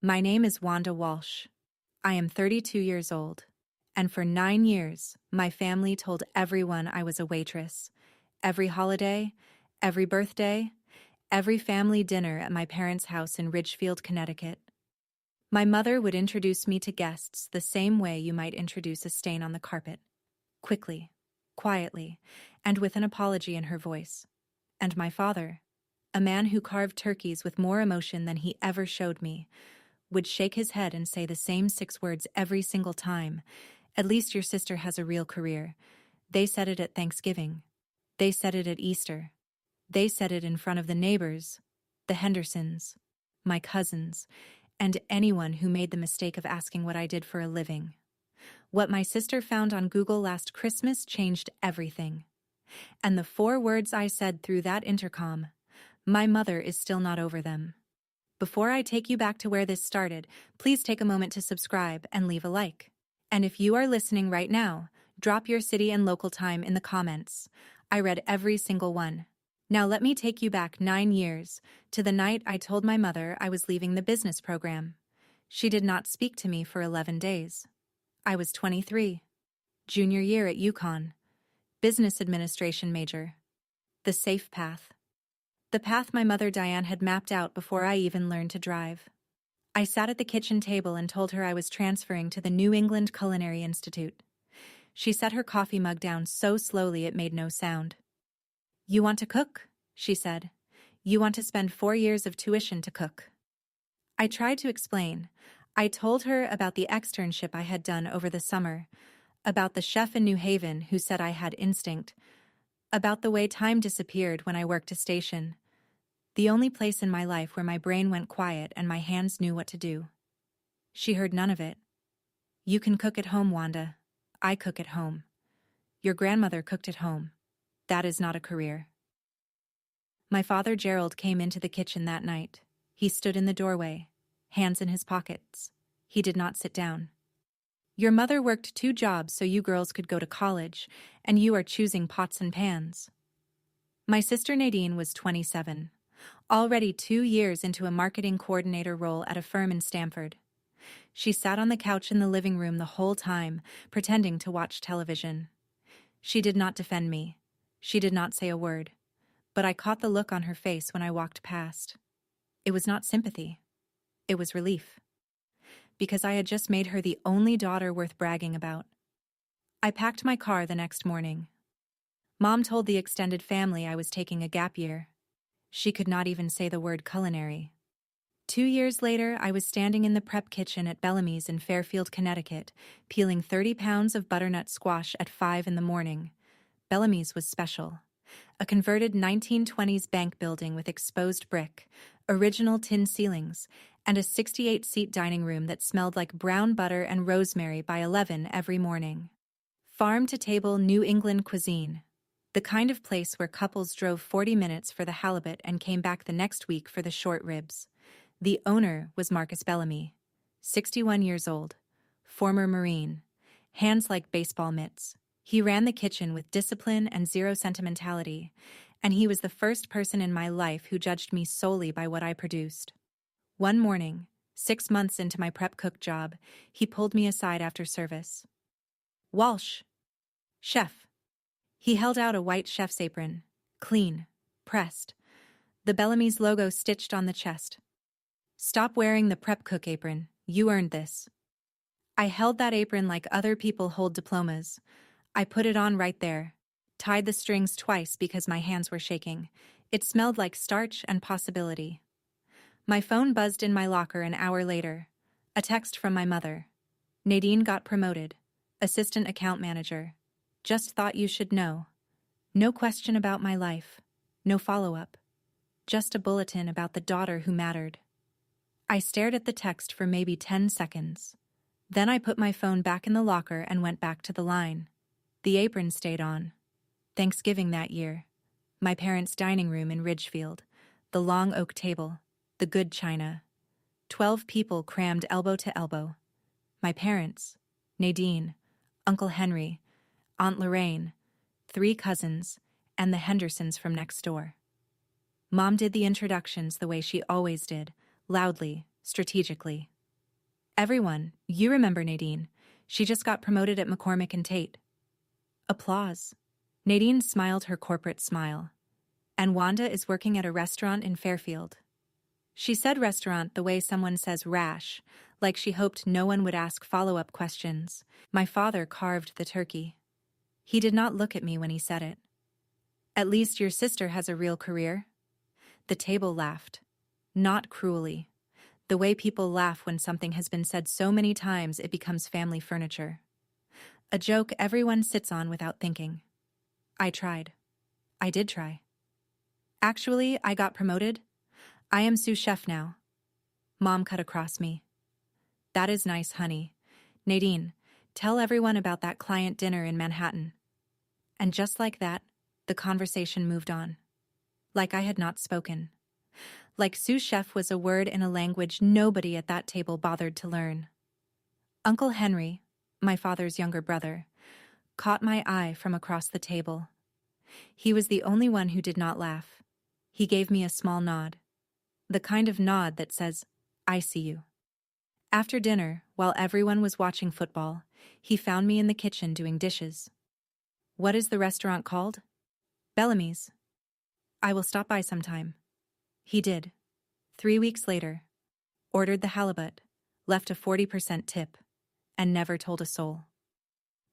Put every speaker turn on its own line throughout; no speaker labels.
My name is Wanda Walsh. I am 32 years old. And for 9 years, my family told everyone I was a waitress. Every holiday, every birthday, every family dinner at my parents' house in Ridgefield, Connecticut. My mother would introduce me to guests the same way you might introduce a stain on the carpet. Quickly, quietly, and with an apology in her voice. And my father, a man who carved turkeys with more emotion than he ever showed me, would shake his head and say the same 6 words every single time. At least your sister has a real career. They said it at Thanksgiving. They said it at Easter. They said it in front of the neighbors, the Hendersons, my cousins, and anyone who made the mistake of asking what I did for a living. What my sister found on Google last Christmas changed everything. And the 4 words I said through that intercom, my mother is still not over them. Before I take you back to where this started, please take a moment to subscribe and leave a like. And if you are listening right now, drop your city and local time in the comments. I read every single one. Now let me take you back 9 years, to the night I told my mother I was leaving the business program. She did not speak to me for 11 days. I was 23. Junior year at UConn. Business administration major. The safe path. The path my mother Diane had mapped out before I even learned to drive. I sat at the kitchen table and told her I was transferring to the New England Culinary Institute. She set her coffee mug down so slowly it made no sound. "You want to cook?" she said. "You want to spend 4 years of tuition to cook." I tried to explain. I told her about the externship I had done over the summer, about the chef in New Haven who said I had instinct, about the way time disappeared when I worked a station, the only place in my life where my brain went quiet and my hands knew what to do. She heard none of it. "You can cook at home, Wanda. I cook at home. Your grandmother cooked at home. That is not a career." My father Gerald came into the kitchen that night. He stood in the doorway, hands in his pockets. He did not sit down. "Your mother worked 2 jobs so you girls could go to college, and you are choosing pots and pans." My sister Nadine was 27, already 2 years into a marketing coordinator role at a firm in Stamford. She sat on the couch in the living room the whole time, pretending to watch television. She did not defend me. She did not say a word. But I caught the look on her face when I walked past. It was not sympathy. It was relief. Because I had just made her the only daughter worth bragging about. I packed my car the next morning. Mom told the extended family I was taking a gap year. She could not even say the word culinary. 2 years later, I was standing in the prep kitchen at Bellamy's in Fairfield, Connecticut, peeling 30 pounds of butternut squash at 5 in the morning. Bellamy's was special. A converted 1920s bank building with exposed brick, original tin ceilings, and a 68-seat dining room that smelled like brown butter and rosemary by 11 every morning. Farm-to-table New England cuisine. The kind of place where couples drove 40 minutes for the halibut and came back the next week for the short ribs. The owner was Marcus Bellamy, 61 years old, former Marine, hands like baseball mitts. He ran the kitchen with discipline and zero sentimentality, and he was the first person in my life who judged me solely by what I produced. One morning, 6 months into my prep cook job, he pulled me aside after service. "Walsh. Chef." He held out a white chef's apron, clean, pressed, the Bellamy's logo stitched on the chest. "Stop wearing the prep cook apron. You earned this." I held that apron like other people hold diplomas. I put it on right there, tied the strings twice because my hands were shaking. It smelled like starch and possibility. My phone buzzed in my locker an hour later. A text from my mother. "Nadine got promoted. Assistant account manager. Just thought you should know." No question about my life. No follow-up. Just a bulletin about the daughter who mattered. I stared at the text for maybe 10 seconds. Then I put my phone back in the locker and went back to the line. The apron stayed on. Thanksgiving that year. My parents' dining room in Ridgefield. The long oak table. The good china. 12 people crammed elbow to elbow. My parents, Nadine, Uncle Henry, Aunt Lorraine, 3 cousins, and the Hendersons from next door. Mom did the introductions the way she always did, loudly, strategically. Everyone, you remember Nadine. She just got promoted at McCormick and Tate. Applause. Nadine smiled her corporate smile. And Wanda is working at a restaurant in Fairfield. She said restaurant the way someone says rash, like she hoped no one would ask follow-up questions. My father carved the turkey. He did not look at me when he said it. At least your sister has a real career. The table laughed. Not cruelly. The way people laugh when something has been said so many times it becomes family furniture. A joke everyone sits on without thinking. I tried. I did try. Actually, I got promoted. I am sous chef now. Mom cut across me. That is nice, honey. Nadine, tell everyone about that client dinner in Manhattan. And just like that, the conversation moved on. Like I had not spoken. Like sous chef was a word in a language nobody at that table bothered to learn. Uncle Henry, my father's younger brother, caught my eye from across the table. He was the only one who did not laugh. He gave me a small nod. The kind of nod that says, I see you. After dinner, while everyone was watching football, he found me in the kitchen doing dishes. What is the restaurant called? Bellamy's. I will stop by sometime. He did. 3 weeks later. Ordered the halibut, left a 40% tip, and never told a soul.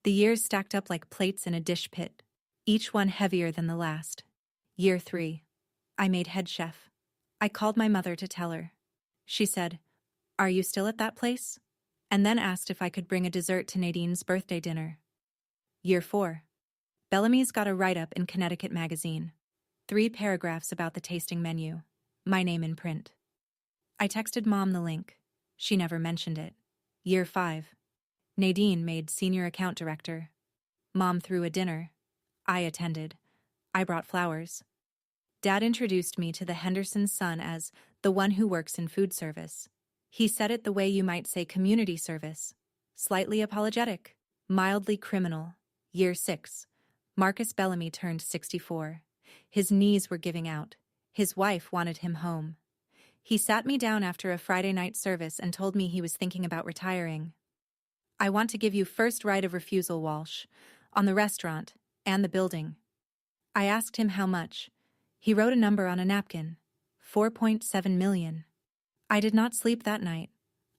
The years stacked up like plates in a dish pit, each one heavier than the last. Year 3. I made head chef. I called my mother to tell her. She said, Are you still at that place? And then asked if I could bring a dessert to Nadine's birthday dinner. Year 4. Bellamy's got a write-up in Connecticut Magazine. 3 paragraphs about the tasting menu. My name in print. I texted Mom the link. She never mentioned it. Year 5. Nadine made senior account director. Mom threw a dinner. I attended. I brought flowers. Dad introduced me to the Henderson's son as the one who works in food service. He said it the way you might say community service. Slightly apologetic. Mildly criminal. Year 6. Marcus Bellamy turned 64. His knees were giving out. His wife wanted him home. He sat me down after a Friday night service and told me he was thinking about retiring. I want to give you first right of refusal, Walsh, on the restaurant and the building. I asked him how much. He wrote a number on a napkin. 4.7 million. I did not sleep that night.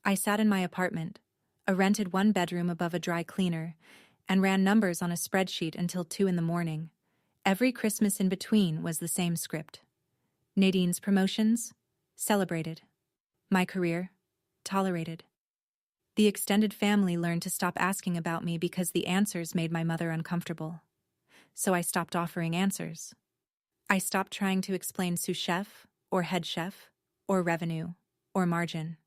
I sat in my apartment, a rented 1-bedroom above a dry cleaner, and ran numbers on a spreadsheet until 2 a.m. Every Christmas in between was the same script. Nadine's promotions? Celebrated. My career? Tolerated. The extended family learned to stop asking about me because the answers made my mother uncomfortable. So I stopped offering answers. I stopped trying to explain sous chef, or head chef, or revenue, or margin.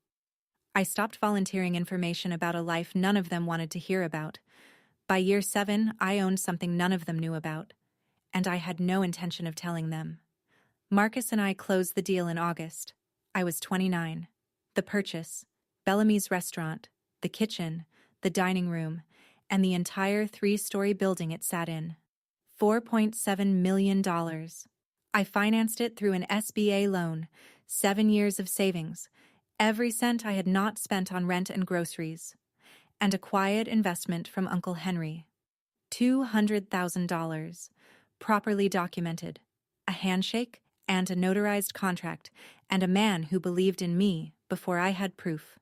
I stopped volunteering information about a life none of them wanted to hear about. By year 7, I owned something none of them knew about, and I had no intention of telling them. Marcus and I closed the deal in August. I was 29. The purchase, Bellamy's restaurant, the kitchen, the dining room, and the entire 3-story building it sat in. $4.7 million. I financed it through an SBA loan, 7 years of savings, every cent I had not spent on rent and groceries, and a quiet investment from Uncle Henry. $200,000, properly documented, a handshake and a notarized contract, and a man who believed in me before I had proof.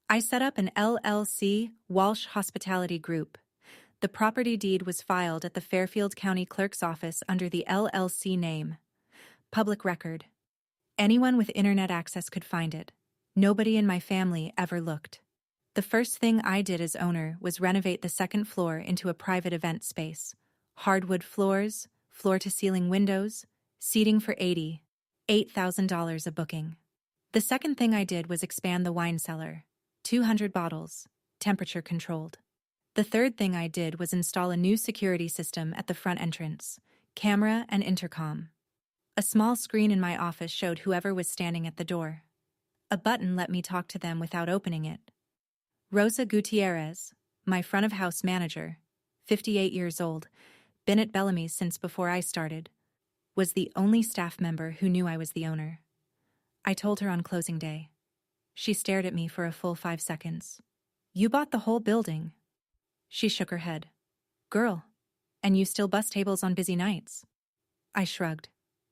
I set up an LLC, Walsh Hospitality Group. The property deed was filed at the Fairfield County Clerk's office under the LLC name. Public record. Anyone with internet access could find it. Nobody in my family ever looked. The first thing I did as owner was renovate the second floor into a private event space. Hardwood floors, floor-to-ceiling windows, seating for $8,000 a booking. The second thing I did was expand the wine cellar. 200 bottles, temperature controlled. The third thing I did was install a new security system at the front entrance, camera and intercom. A small screen in my office showed whoever was standing at the door. A button let me talk to them without opening it. Rosa Gutierrez, my front-of-house manager, 58 years old, been at Bellamy's since before I started, was the only staff member who knew I was the owner. I told her on closing day. She stared at me for a full 5 seconds. You bought the whole building. She shook her head. Girl, and you still bus tables on busy nights. I shrugged.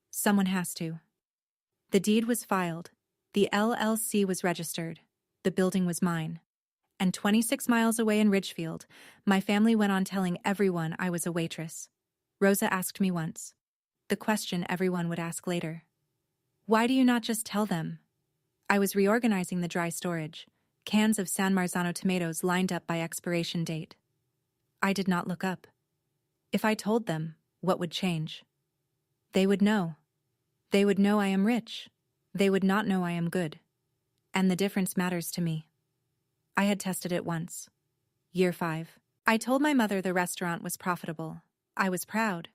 Someone has to. The deed was filed. The LLC was registered. The building was mine. And 26 miles away in Ridgefield, my family went on telling everyone I was a waitress. Rosa asked me once. The question everyone would ask later. Why do you not just tell them? I was reorganizing the dry storage. Cans of San Marzano tomatoes lined up by expiration date. I did not look up. If I told them, what would change? They would know. They would know I am rich. They would not know I am good. And the difference matters to me. I had tested it once. Year 5. I told my mother the restaurant was profitable. I was proud.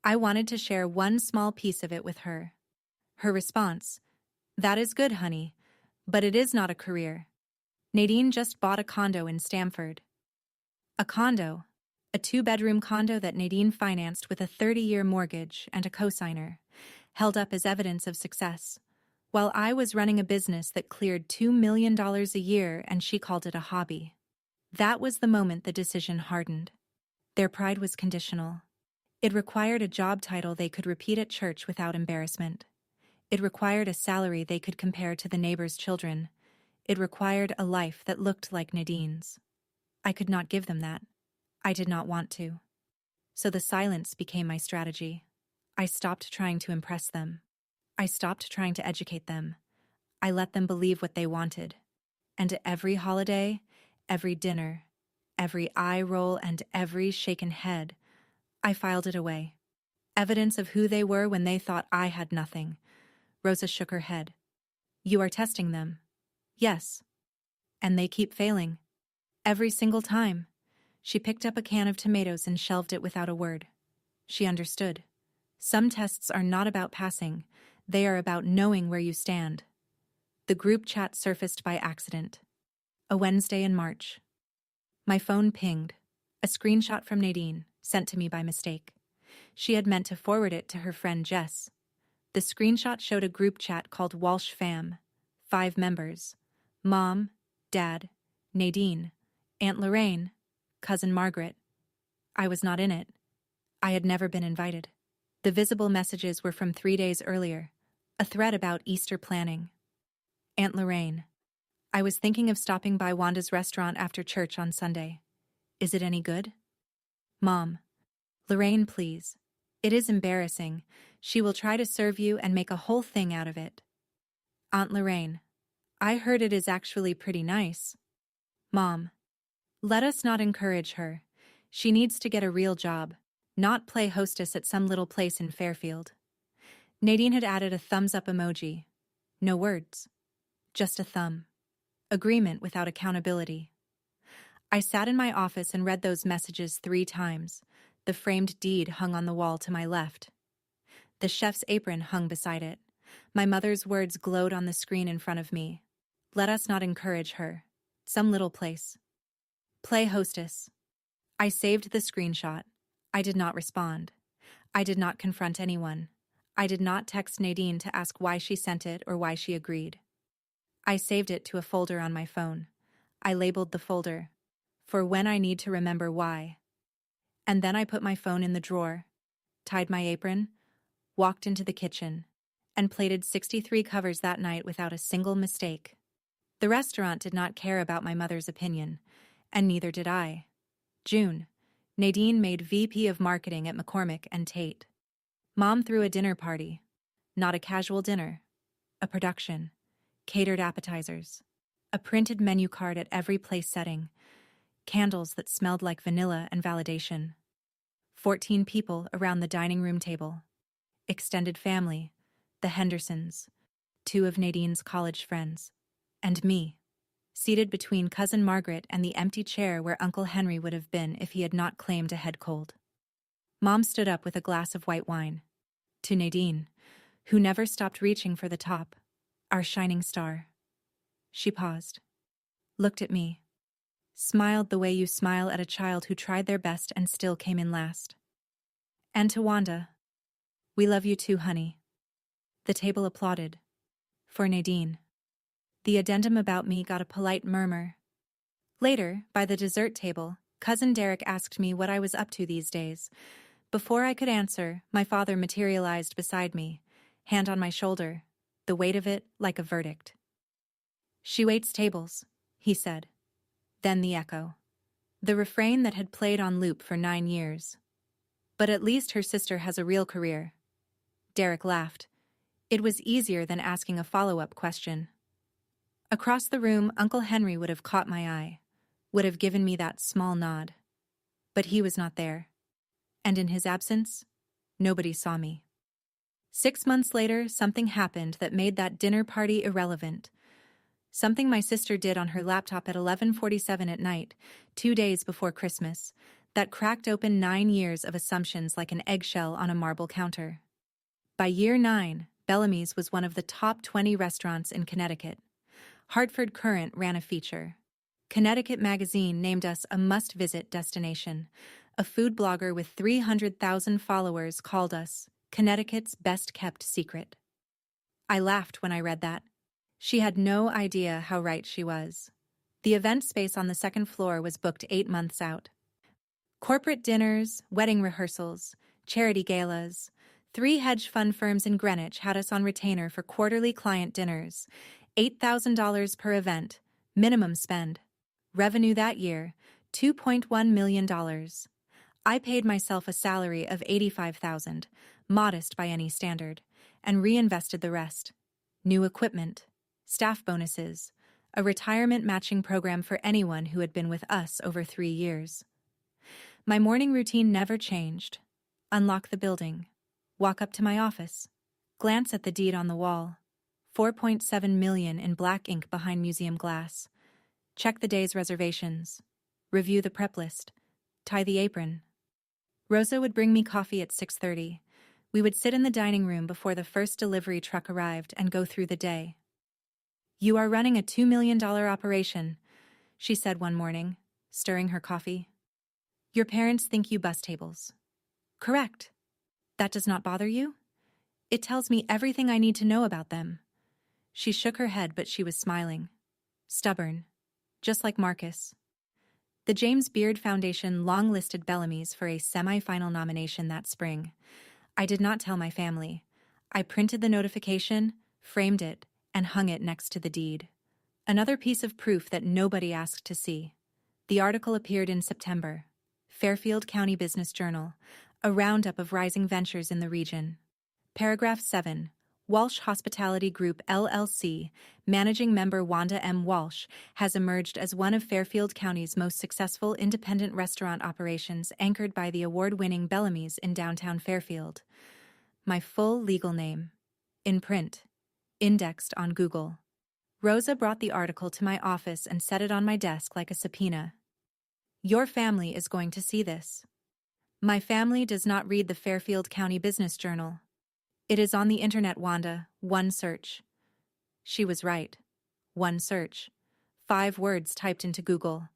I wanted to share one small piece of it with her. Her response, that is good, honey, but it is not a career. Nadine just bought a condo in Stamford. A condo, a 2-bedroom condo that Nadine financed with a 30-year mortgage and a cosigner, held up as evidence of success, while I was running a business that cleared $2 million a year and she called it a hobby. That was the moment the decision hardened. Their pride was conditional. It required a job title they could repeat at church without embarrassment. It required a salary they could compare to the neighbor's children. It required a life that looked like Nadine's. I could not give them that. I did not want to. So the silence became my strategy. I stopped trying to impress them. I stopped trying to educate them. I let them believe what they wanted. And every holiday, every dinner, every eye roll, and every shaken head, I filed it away. Evidence of who they were when they thought I had nothing. Rosa shook her head. You are testing them. Yes. And they keep failing. Every single time. She picked up a can of tomatoes and shelved it without a word. She understood. Some tests are not about passing. They are about knowing where you stand. The group chat surfaced by accident. A Wednesday in March. My phone pinged. A screenshot from Nadine, sent to me by mistake. She had meant to forward it to her friend Jess. The screenshot showed a group chat called Walsh Fam. 5 members. Mom, Dad, Nadine, Aunt Lorraine, Cousin Margaret. I was not in it. I had never been invited. The visible messages were from 3 days earlier. A thread about Easter planning. Aunt Lorraine. I was thinking of stopping by Wanda's restaurant after church on Sunday. Is it any good? Mom. Lorraine, please. It is embarrassing. She will try to serve you and make a whole thing out of it. Aunt Lorraine. I heard it is actually pretty nice. Mom. Let us not encourage her. She needs to get a real job, not play hostess at some little place in Fairfield. Nadine had added a thumbs-up emoji. No words. Just a thumb. Agreement without accountability. I sat in my office and read those messages 3 times. The framed deed hung on the wall to my left. The chef's apron hung beside it. My mother's words glowed on the screen in front of me. Let us not encourage her. Some little place. Play hostess. I saved the screenshot. I did not respond. I did not confront anyone. I did not text Nadine to ask why she sent it or why she agreed. I saved it to a folder on my phone. I labeled the folder, for when I need to remember why. And then I put my phone in the drawer, tied my apron, walked into the kitchen, and plated 63 covers that night without a single mistake. The restaurant did not care about my mother's opinion, and neither did I. June. Nadine made VP of Marketing at McCormick and Tate. Mom threw a dinner party. Not a casual dinner. A production. Catered appetizers. A printed menu card at every place setting. Candles that smelled like vanilla and validation. 14 people around the dining room table. Extended family. The Hendersons. 2 of Nadine's college friends. And me. Seated between Cousin Margaret and the empty chair where Uncle Henry would have been if he had not claimed a head cold. Mom stood up with a glass of white wine. To Nadine, who never stopped reaching for the top, our shining star. She paused. Looked at me. Smiled the way you smile at a child who tried their best and still came in last. And to Wanda, we love you too, honey. The table applauded. For Nadine. The addendum about me got a polite murmur. Later, by the dessert table, Cousin Derek asked me what I was up to these days. Before I could answer, my father materialized beside me, hand on my shoulder, the weight of it like a verdict. "She waits tables," he said. Then the echo. The refrain that had played on loop for 9 years. "But at least her sister has a real career." Derek laughed. It was easier than asking a follow-up question. Across the room, Uncle Henry would have caught my eye, would have given me that small nod. But he was not there. And in his absence, nobody saw me. 6 months later, something happened that made that dinner party irrelevant. Something my sister did on her laptop at 11:47 at night, 2 days before Christmas, that cracked open 9 years of assumptions like an eggshell on a marble counter. By year 9, Bellamy's was one of the top 20 restaurants in Connecticut. Hartford Courant ran a feature. Connecticut Magazine named us a must-visit destination. A food blogger with 300,000 followers called us Connecticut's best-kept secret. I laughed when I read that. She had no idea how right she was. The event space on the second floor was booked 8 months out. Corporate dinners, wedding rehearsals, charity galas. 3 hedge fund firms in Greenwich had us on retainer for quarterly client dinners. $8,000 per event, minimum spend. Revenue that year, $2.1 million. I paid myself a salary of $85,000, modest by any standard, and reinvested the rest. New equipment, staff bonuses, a retirement matching program for anyone who had been with us over 3 years. My morning routine never changed. Unlock the building, walk up to my office, glance at the deed on the wall. $4.7 million in black ink behind museum glass. Check the day's reservations. Review the prep list. Tie the apron. Rosa would bring me coffee at 6:30. We would sit in the dining room before the first delivery truck arrived and go through the day. "You are running a $2 million operation," she said one morning, stirring her coffee. "Your parents think you bus tables." "Correct. That does not bother you?" "It tells me everything I need to know about them." She shook her head, but she was smiling. Stubborn. Just like Marcus. The James Beard Foundation long-listed Bellamy's for a semi-final nomination that spring. I did not tell my family. I printed the notification, framed it, and hung it next to the deed. Another piece of proof that nobody asked to see. The article appeared in September. Fairfield County Business Journal, a roundup of rising ventures in the region. Paragraph 7. Walsh Hospitality Group LLC, managing member Wanda M. Walsh, has emerged as one of Fairfield County's most successful independent restaurant operations anchored by the award-winning Bellamy's in downtown Fairfield. My full legal name. In print. Indexed on Google. Rosa brought the article to my office and set it on my desk like a subpoena. "Your family is going to see this." "My family does not read the Fairfield County Business Journal." "It is on the internet, Wanda. One search." She was right. One search. 5 words typed into Google.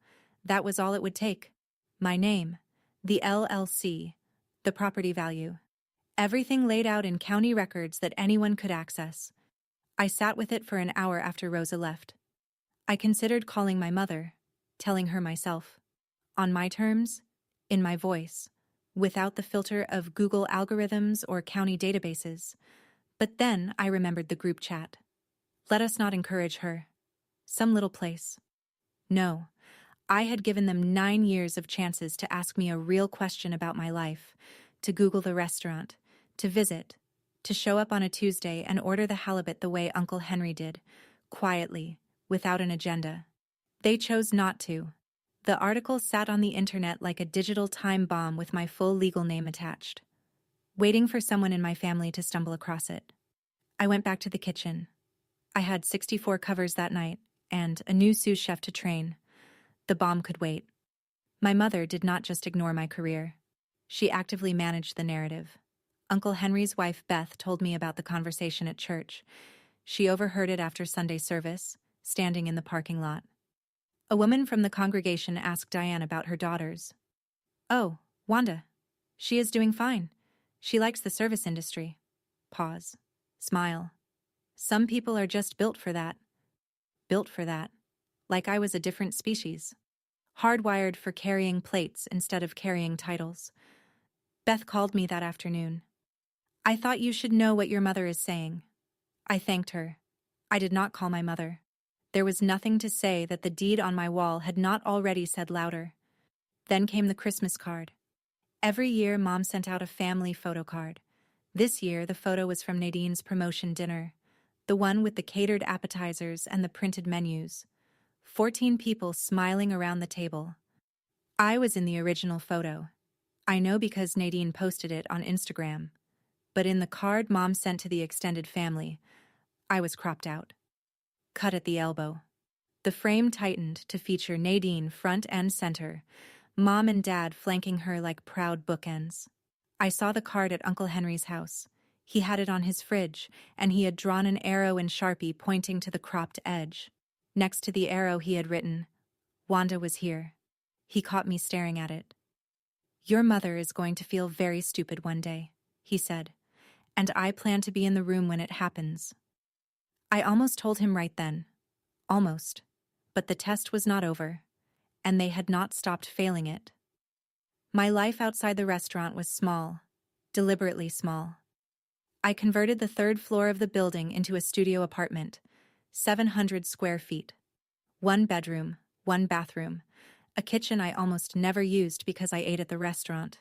That was all it would take. My name, the LLC, the property value. Everything laid out in county records that anyone could access. I sat with it for an hour after Rosa left. I considered calling my mother, telling her myself. On my terms, in my voice. Without the filter of Google algorithms or county databases. But then I remembered the group chat. Let us not encourage her. Some little place. No, I had given them 9 years of chances to ask me a real question about my life, to Google the restaurant, to visit, to show up on a Tuesday and order the halibut the way Uncle Henry did, quietly, without an agenda. They chose not to. The article sat on the internet like a digital time bomb with my full legal name attached, waiting for someone in my family to stumble across it. I went back to the kitchen. I had 64 covers that night, and a new sous chef to train. The bomb could wait. My mother did not just ignore my career. She actively managed the narrative. Uncle Henry's wife Beth told me about the conversation at church. She overheard it after Sunday service, standing in the parking lot. A woman from the congregation asked Diane about her daughters. "Oh, Wanda. She is doing fine. She likes the service industry." Pause. Smile. Some people are just built for that. built for that, like I was a different species, hardwired for carrying plates instead of carrying titles. Beth called me that afternoon. "I thought you should know what your mother is saying." I thanked her. I did not call my mother. There was nothing to say that the deed on my wall had not already said louder. Then came the Christmas card. Every year, Mom sent out a family photo card. This year, the photo was from Nadine's promotion dinner, the one with the catered appetizers and the printed menus. 14 people smiling around the table. I was in the original photo. I know because Nadine posted it on Instagram. But in the card Mom sent to the extended family, I was cropped out. Cut at the elbow. The frame tightened to feature Nadine front and center, Mom and Dad flanking her like proud bookends. I saw the card at Uncle Henry's house. He had it on his fridge, and he had drawn an arrow in Sharpie pointing to the cropped edge. Next to the arrow he had written, "Wanda was here." He caught me staring at it. "Your mother is going to feel very stupid one day," he said, "and I plan to be in the room when it happens." I almost told him right then. Almost. But the test was not over, and they had not stopped failing it. My life outside the restaurant was small, deliberately small. I converted the third floor of the building into a studio apartment, 700 square feet. 1 bedroom, 1 bathroom, a kitchen I almost never used because I ate at the restaurant.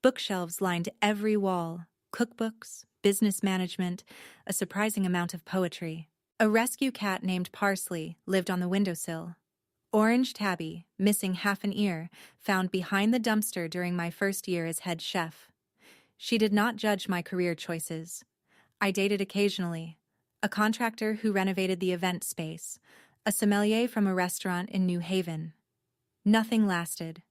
Bookshelves lined every wall, cookbooks, business management, a surprising amount of poetry. A rescue cat named Parsley lived on the windowsill. Orange Tabby, missing half an ear, found behind the dumpster during my first year as head chef. She did not judge my career choices. I dated occasionally. A contractor who renovated the event space. A sommelier from a restaurant in New Haven. Nothing lasted.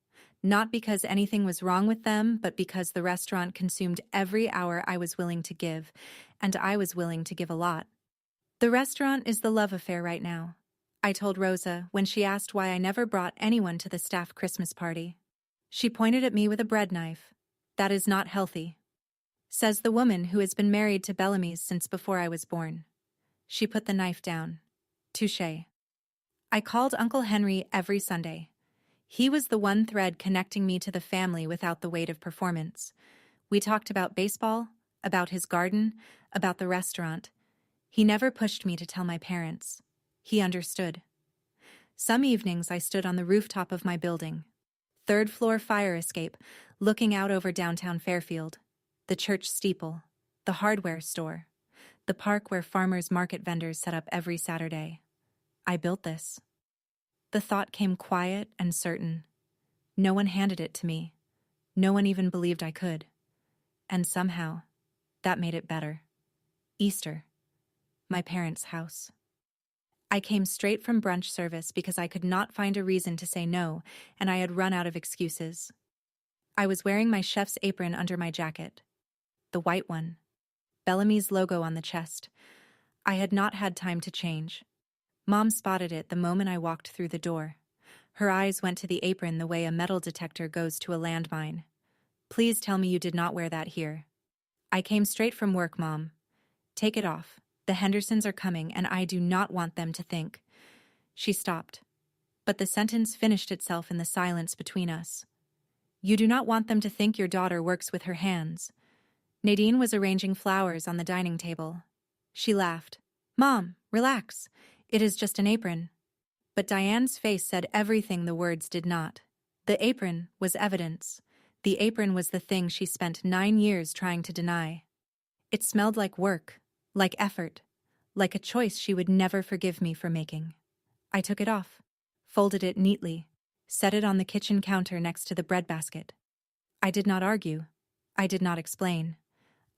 Not because anything was wrong with them, but because the restaurant consumed every hour I was willing to give, and I was willing to give a lot. The restaurant is the love affair right now, I told Rosa when she asked why I never brought anyone to the staff Christmas party. She pointed at me with a bread knife. "That is not healthy," says the woman who has been married to Bellamy's since before I was born. She put the knife down. Touché. I called Uncle Henry every Sunday. He was the one thread connecting me to the family without the weight of performance. We talked about baseball, about his garden, about the restaurant. He never pushed me to tell my parents. He understood. Some evenings I stood on the rooftop of my building. 3rd floor fire escape, looking out over downtown Fairfield. The church steeple. The hardware store. The park where farmers market vendors set up every Saturday. I built this. The thought came quiet and certain. No one handed it to me. No one even believed I could. And somehow, that made it better. Easter. My parents' house. I came straight from brunch service because I could not find a reason to say no, and I had run out of excuses. I was wearing my chef's apron under my jacket. The white one. Bellamy's logo on the chest. I had not had time to change. Mom spotted it the moment I walked through the door. Her eyes went to the apron the way a metal detector goes to a landmine. "Please tell me you did not wear that here." "I came straight from work, Mom." "Take it off. The Hendersons are coming, and I do not want them to think." She stopped. But the sentence finished itself in the silence between us. "You do not want them to think your daughter works with her hands." Nadine was arranging flowers on the dining table. She laughed. "Mom, relax. It is just an apron." But Diane's face said everything the words did not. The apron was evidence. The apron was the thing she spent 9 years trying to deny. It smelled like work, like effort, like a choice she would never forgive me for making. I took it off, folded it neatly, set it on the kitchen counter next to the breadbasket. I did not argue. I did not explain.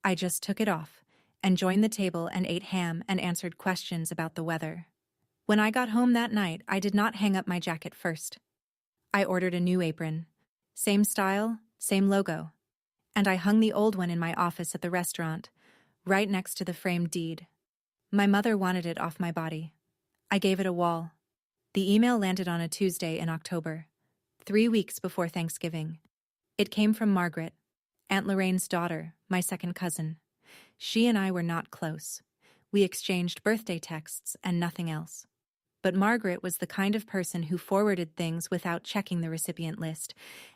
I just took it off and joined the table and ate ham and answered questions about the weather. When I got home that night, I did not hang up my jacket first. I ordered a new apron. Same style, same logo. And I hung the old one in my office at the restaurant, right next to the framed deed. My mother wanted it off my body. I gave it a wall. The email landed on a Tuesday in October, 3 weeks before Thanksgiving. It came from Margaret, Aunt Lorraine's daughter, my second cousin. She and I were not close. We exchanged birthday texts and nothing else. But Margaret was the kind of person who forwarded things without checking the recipient list,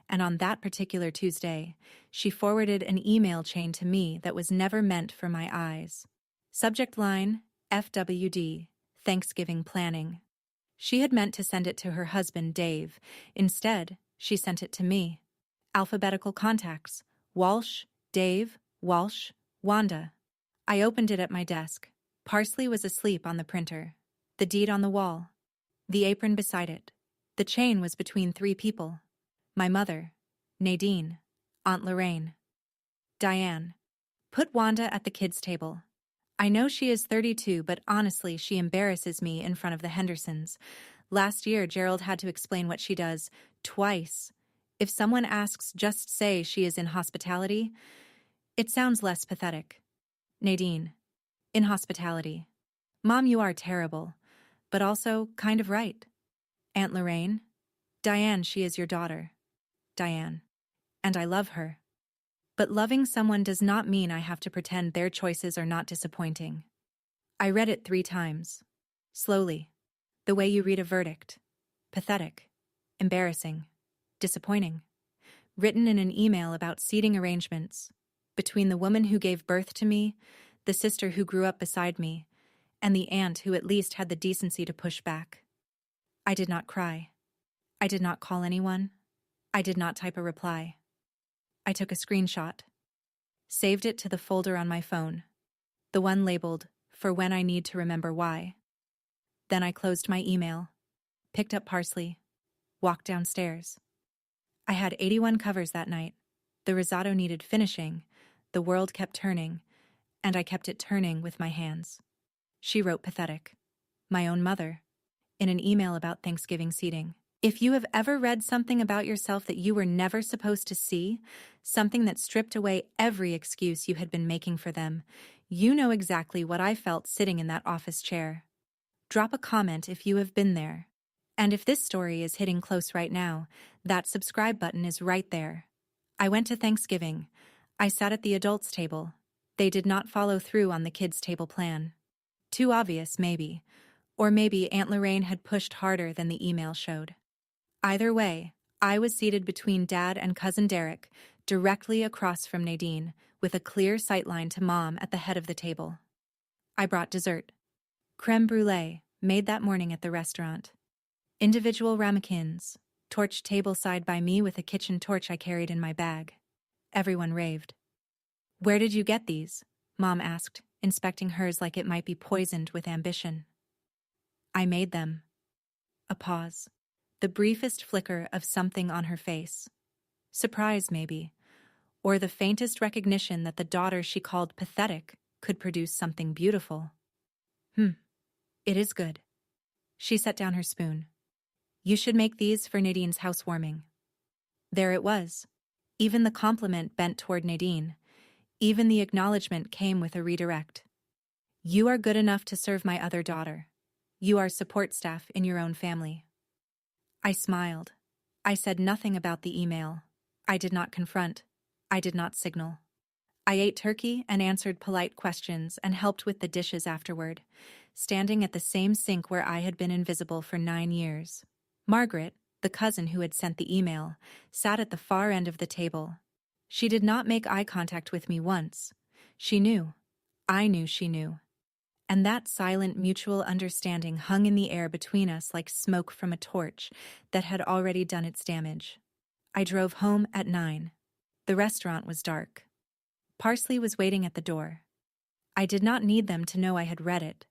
and on that particular Tuesday, she forwarded an email chain to me that was never meant for my eyes. Subject line, FWD, Thanksgiving planning. She had meant to send it to her husband, Dave. Instead, she sent it to me. Alphabetical contacts, Walsh, Dave, Walsh, Wanda. I opened it at my desk. Parsley was asleep on the printer. The deed on the wall. The apron beside it. The chain was between 3 people. My mother, Nadine, Aunt Lorraine, Diane. Put Wanda at the kids' table. I know she is 32, but honestly, she embarrasses me in front of the Hendersons. Last year, Gerald had to explain what she does twice. If someone asks, just say she is in hospitality. It sounds less pathetic. Nadine, in hospitality. Mom, you are terrible, but also kind of right. Aunt Lorraine, Diane, she is your daughter. Diane. And I love her. But loving someone does not mean I have to pretend their choices are not disappointing. I read it 3 times. Slowly. The way you read a verdict. Pathetic. Embarrassing. Disappointing. Written in an email about seating arrangements. Between the woman who gave birth to me, the sister who grew up beside me, and the aunt who at least had the decency to push back. I did not cry. I did not call anyone. I did not type a reply. I took a screenshot. Saved it to the folder on my phone. The one labeled, for when I need to remember why. Then I closed my email. Picked up parsley. Walked downstairs. I had 81 covers that night. The risotto needed finishing. The world kept turning. And I kept it turning with my hands. She wrote pathetic. My own mother. In an email about Thanksgiving seating. If you have ever read something about yourself that you were never supposed to see, something that stripped away every excuse you had been making for them, you know exactly what I felt sitting in that office chair. Drop a comment if you have been there. And if this story is hitting close right now, that subscribe button is right there. I went to Thanksgiving. I sat at the adults' table. They did not follow through on the kids' table plan. Too obvious, maybe. Or maybe Aunt Lorraine had pushed harder than the email showed. Either way, I was seated between Dad and Cousin Derek, directly across from Nadine, with a clear sightline to Mom at the head of the table. I brought dessert. Creme brulee, made that morning at the restaurant. Individual ramekins, torched tableside by me with a kitchen torch I carried in my bag. Everyone raved. Where did you get these? Mom asked, inspecting hers like it might be poisoned with ambition. I made them. A pause. The briefest flicker of something on her face. Surprise, maybe. Or the faintest recognition that the daughter she called pathetic could produce something beautiful. It is good. She set down her spoon. You should make these for Nadine's housewarming. There it was. Even the compliment bent toward Nadine. Even the acknowledgement came with a redirect. You are good enough to serve my other daughter. You are support staff in your own family. I smiled. I said nothing about the email. I did not confront. I did not signal. I ate turkey and answered polite questions and helped with the dishes afterward, standing at the same sink where I had been invisible for 9 years. Margaret, the cousin who had sent the email, sat at the far end of the table. She did not make eye contact with me once. She knew. I knew she knew. And that silent mutual understanding hung in the air between us like smoke from a torch that had already done its damage. I drove home at 9. The restaurant was dark. Parsley was waiting at the door. I did not need them to know I had read it.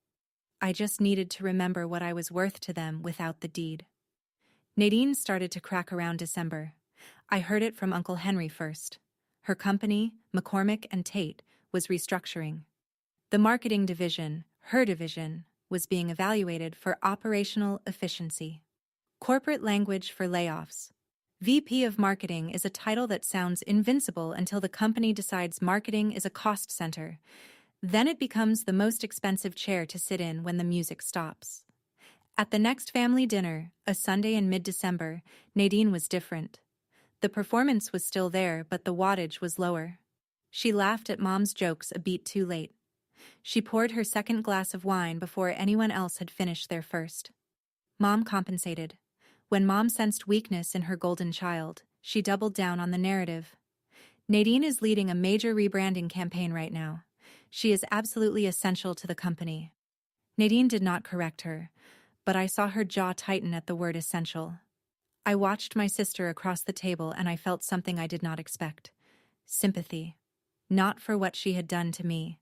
I just needed to remember what I was worth to them without the deed. Nadine started to crack around December. I heard it from Uncle Henry first. Her company, McCormick and Tate, was restructuring. The marketing division, her division, was being evaluated for operational efficiency. Corporate language for layoffs. VP of Marketing is a title that sounds invincible until the company decides marketing is a cost center. Then it becomes the most expensive chair to sit in when the music stops. At the next family dinner, a Sunday in mid-December, Nadine was different. The performance was still there, but the wattage was lower. She laughed at Mom's jokes a beat too late. She poured her second glass of wine before anyone else had finished their first. Mom compensated. When Mom sensed weakness in her golden child, she doubled down on the narrative. Nadine is leading a major rebranding campaign right now. She is absolutely essential to the company. Nadine did not correct her, but I saw her jaw tighten at the word essential. I watched my sister across the table and I felt something I did not expect. Sympathy. Not for what she had done to me.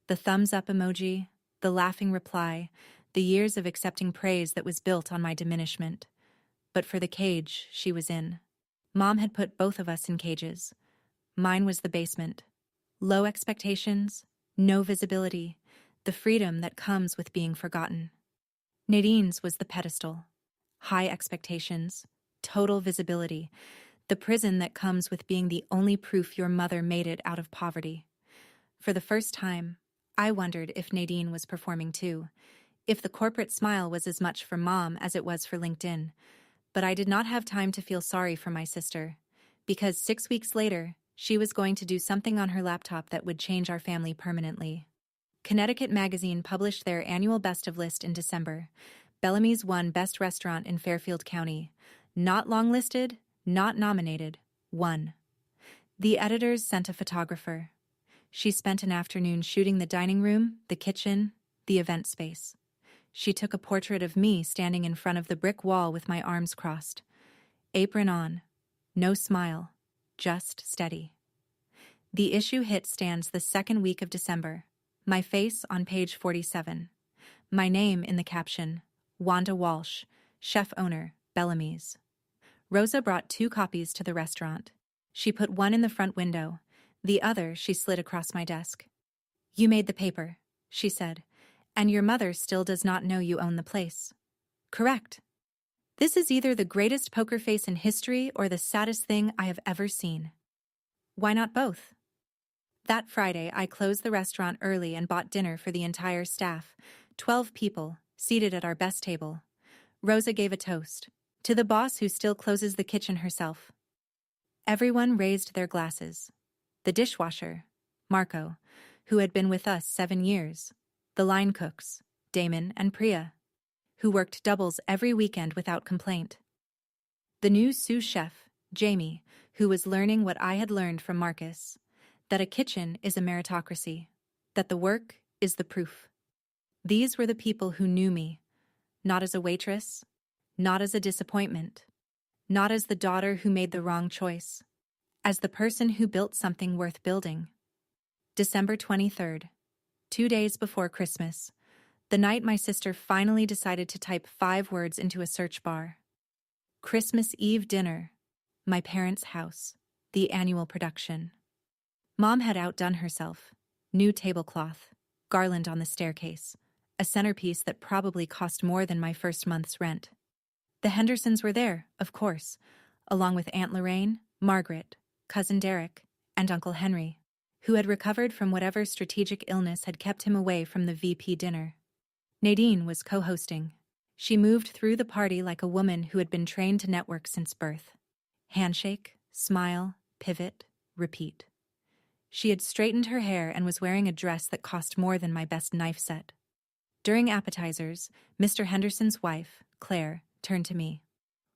The thumbs up emoji, the laughing reply, the years of accepting praise that was built on my diminishment. But for the cage she was in. Mom had put both of us in cages. Mine was the basement. Low expectations, no visibility, the freedom that comes with being forgotten. Nadine's was the pedestal. High expectations, total visibility, the prison that comes with being the only proof your mother made it out of poverty. For the first time, I wondered if Nadine was performing too, if the corporate smile was as much for Mom as it was for LinkedIn. But I did not have time to feel sorry for my sister, because 6 weeks later, she was going to do something on her laptop that would change our family permanently. Connecticut Magazine published their annual Best of list in December. Bellamy's won Best Restaurant in Fairfield County. Not longlisted, not nominated, won. The editors sent a photographer. She spent an afternoon shooting the dining room, the kitchen, the event space. She took a portrait of me standing in front of the brick wall with my arms crossed. Apron on. No smile. Just steady. The issue hit stands the second week of December. My face on page 47. My name in the caption, Wanda Walsh, chef owner, Bellamy's. Rosa brought 2 copies to the restaurant. She put one in the front window. The other she slid across my desk. You made the paper, she said, and your mother still does not know you own the place. Correct. This is either the greatest poker face in history or the saddest thing I have ever seen. Why not both? That Friday, I closed the restaurant early and bought dinner for the entire staff, 12 people, seated at our best table. Rosa gave a toast, to the boss who still closes the kitchen herself. Everyone raised their glasses. The dishwasher, Marco, who had been with us 7 years. The line cooks, Damon and Priya, who worked doubles every weekend without complaint. The new sous chef, Jamie, who was learning what I had learned from Marcus, that a kitchen is a meritocracy, that the work is the proof. These were the people who knew me, not as a waitress, not as a disappointment, not as the daughter who made the wrong choice, as the person who built something worth building. December 23rd, 2 days before Christmas, the night my sister finally decided to type 5 words into a search bar. Christmas Eve dinner, my parents' house, the annual production. Mom had outdone herself. New tablecloth, garland on the staircase, a centerpiece that probably cost more than my first month's rent. The Hendersons were there, of course, along with Aunt Lorraine, Margaret, Cousin Derek, and Uncle Henry, who had recovered from whatever strategic illness had kept him away from the VP dinner. Nadine was co-hosting. She moved through the party like a woman who had been trained to network since birth. Handshake, smile, pivot, repeat. She had straightened her hair and was wearing a dress that cost more than my best knife set. During appetizers, Mr. Henderson's wife, Claire, turned to me.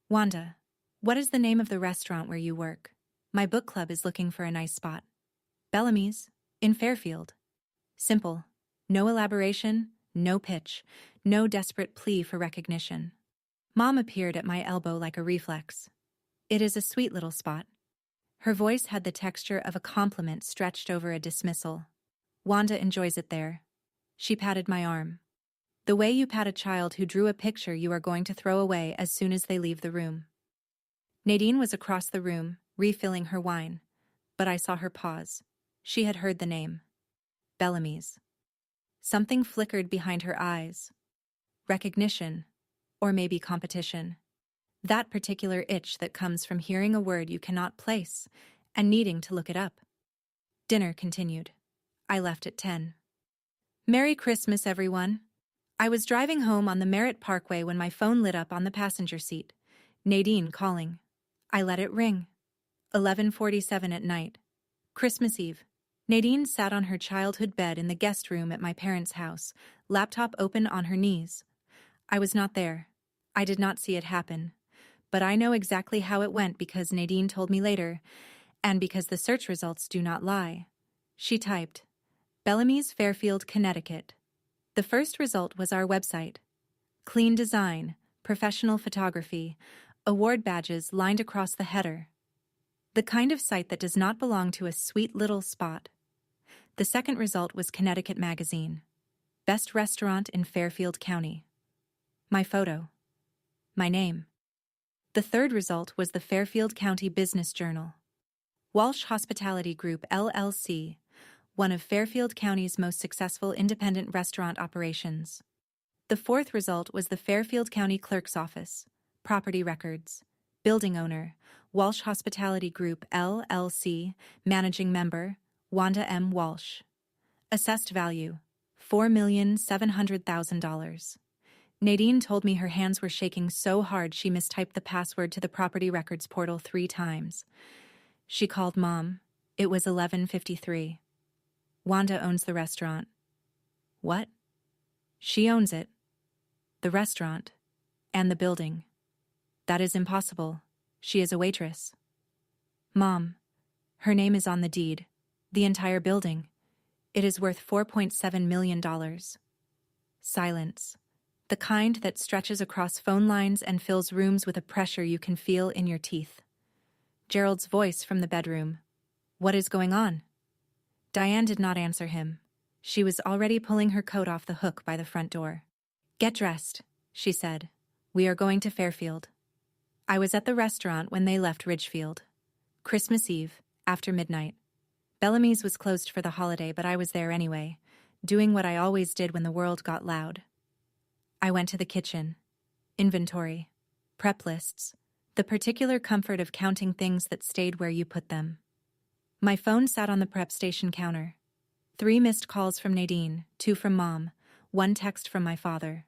Wanda, what is the name of the restaurant where you work? My book club is looking for a nice spot. Bellamy's, in Fairfield. Simple. No elaboration, no pitch, no desperate plea for recognition. Mom appeared at my elbow like a reflex. It is a sweet little spot. Her voice had the texture of a compliment stretched over a dismissal. Wanda enjoys it there. She patted my arm. The way you pat a child who drew a picture you are going to throw away as soon as they leave the room. Nadine was across the room, refilling her wine, but I saw her pause. She had heard the name. Bellamy's. Something flickered behind her eyes. Recognition, or maybe competition. That particular itch that comes from hearing a word you cannot place and needing to look it up. Dinner continued. I left at 10. Merry Christmas, everyone. I was driving home on the Merritt Parkway when my phone lit up on the passenger seat. Nadine calling. I let it ring. 11:47 at night. Christmas Eve. Nadine sat on her childhood bed in the guest room at my parents' house, laptop open on her knees. I was not there. I did not see it happen, but I know exactly how it went because Nadine told me later, and because the search results do not lie. She typed, Bellamy's, Fairfield, Connecticut. The first result was our website. Clean design, professional photography, award badges lined across the header. The kind of site that does not belong to a sweet little spot. The second result was Connecticut Magazine. Best restaurant in Fairfield County. My photo. My name. The third result was the Fairfield County Business Journal. Walsh Hospitality Group, LLC, one of Fairfield County's most successful independent restaurant operations. The fourth result was the Fairfield County Clerk's Office. Property records. Building owner, Walsh Hospitality Group, LLC, managing member, Wanda M. Walsh. Assessed value, $4,700,000. Nadine told me her hands were shaking so hard she mistyped the password to the property records portal 3 times. She called Mom. It was 11:53. Wanda owns the restaurant. What? She owns it. The restaurant. And the building. That is impossible. She is a waitress. Mom. Her name is on the deed. The entire building. It is worth $4.7 million. Silence. The kind that stretches across phone lines and fills rooms with a pressure you can feel in your teeth. Gerald's voice from the bedroom. What is going on? Diane did not answer him. She was already pulling her coat off the hook by the front door. Get dressed, she said. We are going to Fairfield. I was at the restaurant when they left Ridgefield. Christmas Eve, after midnight. Bellamy's was closed for the holiday, but I was there anyway, doing what I always did when the world got loud. I went to the kitchen. Inventory. Prep lists. The particular comfort of counting things that stayed where you put them. My phone sat on the prep station counter. 3 missed calls from Nadine, 2 from Mom, 1 text from my father.